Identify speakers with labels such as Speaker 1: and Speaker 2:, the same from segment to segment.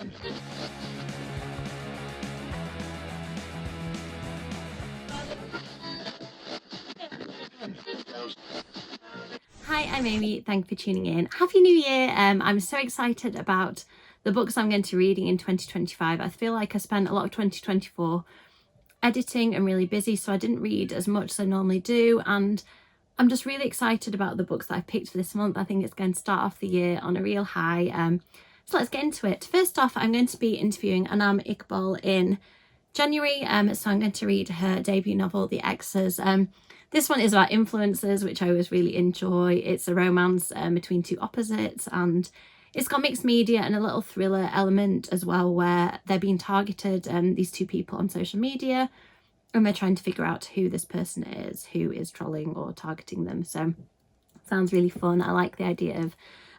Speaker 1: Hi, I'm Amy. Thank you for tuning in. Happy New Year. I'm so excited about the books I'm going to be reading in 2025. I feel like I spent a lot of 2024 editing and really busy, so I didn't read as much as I normally do, and I'm just really excited about the books that I've picked for this month. I think it's going to start off the year on a real high. So let's get into it. First off, I'm going to be interviewing Anam Iqbal in January, so I'm going to read her debut novel, The Exes. This one is about influencers, which I always really enjoy. It's a romance between two opposites, and it's got mixed media and a little thriller element as well, where they're being targeted, these two people, on social media, and they're trying to figure out who this person is, who is trolling or targeting them. So sounds really fun. I like the idea of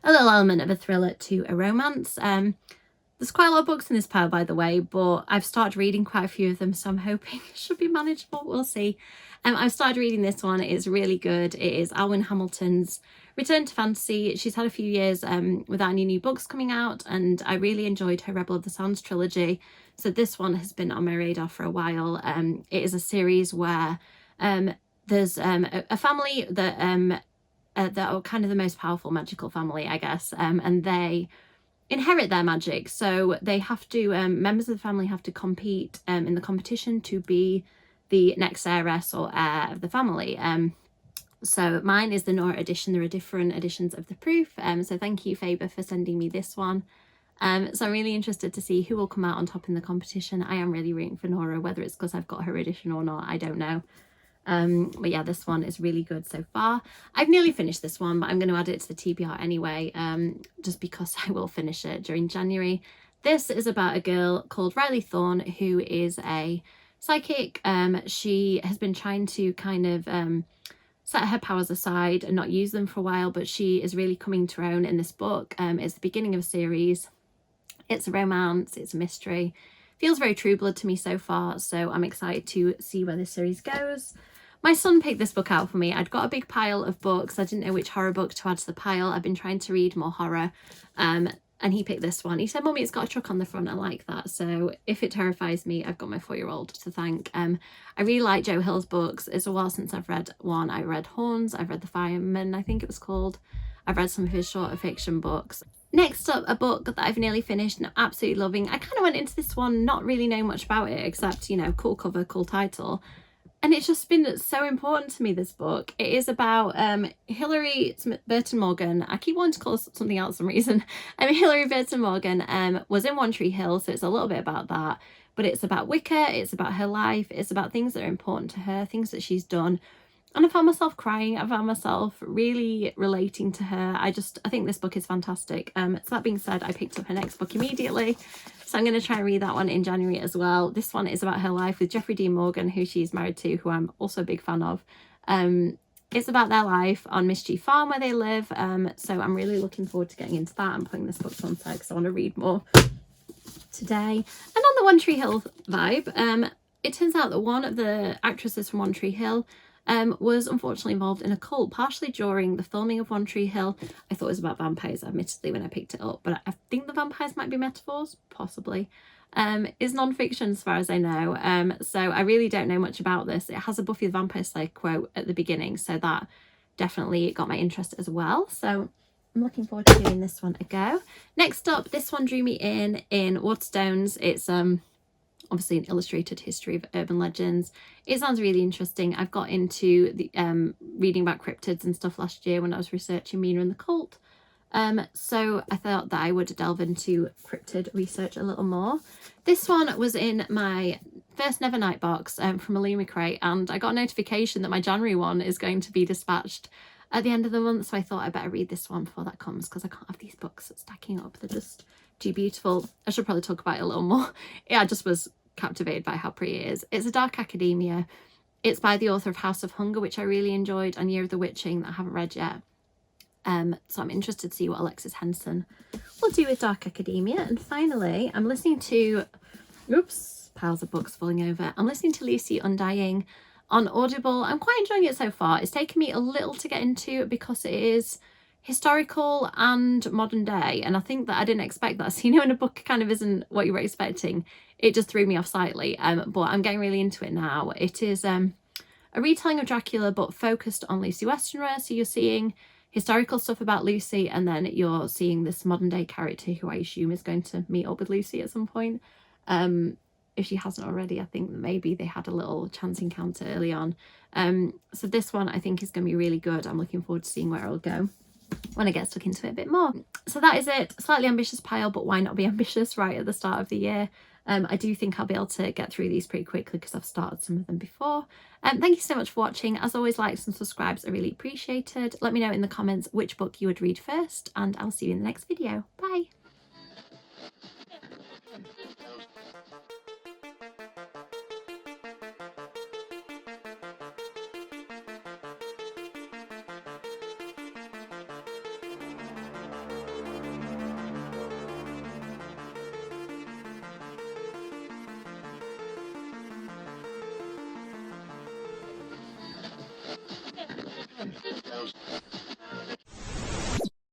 Speaker 1: a little element of a thriller to a romance. There's quite a lot of books in this pile, by the way, but I've started reading quite a few of them, so I'm hoping it should be manageable. We'll see. I've started reading this one. It's really good. It is Alwyn Hamilton's return to fantasy. She's had a few years without any new books coming out, and I really enjoyed her Rebel of the Sands trilogy. So this one has been on my radar for a while. It is a series where there's a family that are kind of the most powerful magical family, I guess, and they inherit their magic. So they have to, members of the family have to compete in the competition to be the next heiress or heir of the family. So mine is the Nora edition. There are different editions of the proof. So thank you, Faber, for sending me this one. So I'm really interested to see who will come out on top in the competition. I am really rooting for Nora, whether it's because I've got her edition or not, I don't know. But yeah, this one is really good so far. I've nearly finished this one, but I'm going to add it to the TBR anyway, just because I will finish it during January. This is about a girl called Riley Thorne, who is a psychic. She has been trying to kind of set her powers aside and not use them for a while, but she is really coming to her own in this book. It's the beginning of a series. It's a romance, it's a mystery. Feels very True Blood to me so far, so I'm excited to see where this series goes. My son picked this book out for me. I'd got a big pile of books. I didn't know which horror book to add to the pile. I've been trying to read more horror, and he picked this one. He said, "Mummy, it's got a truck on the front. I like that." So if it terrifies me, I've got my 4-year-old to thank. I really like Joe Hill's books. It's a while since I've read one. I read Horns. I've read The Fireman, I think it was called. I've read some of his shorter fiction books. Next up, a book that I've nearly finished and I'm absolutely loving. I kind of went into this one not really knowing much about it, except, you know, cool cover, cool title. And it's just been so important to me, this book. It is about Hilarie Burton Morgan. I keep wanting to call her something else for some reason. Hilarie Burton Morgan was in One Tree Hill, so it's a little bit about that. But it's about Wicca, it's about her life, it's about things that are important to her, things that she's done. And I found myself crying. I found myself really relating to her. I think this book is fantastic. So that being said, I picked up her next book immediately. So I'm going to try and read that one in January as well. This one is about her life with Jeffrey Dean Morgan, who she's married to, who I'm also a big fan of. It's about their life on Mischief Farm where they live. So I'm really looking forward to getting into that and putting this book to one side because I want to read more today. And on the One Tree Hill vibe, it turns out that one of the actresses from One Tree Hill was unfortunately involved in a cult, partially during the filming of One Tree Hill. I thought it was about vampires, admittedly, when I picked it up, but I think the vampires might be metaphors, possibly. It's non-fiction as far as I know, so I really don't know much about this. It has a Buffy the Vampire Slayer quote at the beginning, so that definitely got my interest as well. So I'm looking forward to giving this one a go. Next up, this one drew me in Waterstones. It's obviously an illustrated history of urban legends. It sounds really interesting. I've got into the reading about cryptids and stuff last year when I was researching Mina and the cult. So I thought that I would delve into cryptid research a little more. This one was in my first Nevernight box from Illuma Crate, and I got a notification that my January one is going to be dispatched at the end of the month, so I thought I better read this one before that comes because I can't have these books stacking up. They're just too beautiful. I should probably talk about it a little more. Yeah, I just was captivated by how pretty it is. It's a dark academia. It's by the author of House of Hunger, which I really enjoyed, and Year of the Witching, that I haven't read yet. So I'm interested to see what Alexis Henson will do with dark academia. And finally, I'm listening to, oops, piles of books falling over. I'm listening to Lucy Undying on Audible. I'm quite enjoying it so far. It's taken me a little to get into because it is historical and modern day, and I think that I didn't expect that. So, you know, when a book kind of isn't what you were expecting, it just threw me off slightly, but I'm getting really into it now. It is a retelling of Dracula, but focused on Lucy Westenra. So you're seeing historical stuff about Lucy, and then you're seeing this modern day character who I assume is going to meet up with Lucy at some point. If she hasn't already, I think maybe they had a little chance encounter early on. So this one I think is going to be really good. I'm looking forward to seeing where it'll go when I get stuck into it a bit more. So that is it. Slightly ambitious pile, but why not be ambitious right at the start of the year? I do think I'll be able to get through these pretty quickly because I've started some of them before. Thank you so much for watching. As always, likes and subscribes are really appreciated. Let me know in the comments which book you would read first, and I'll see you in the next video.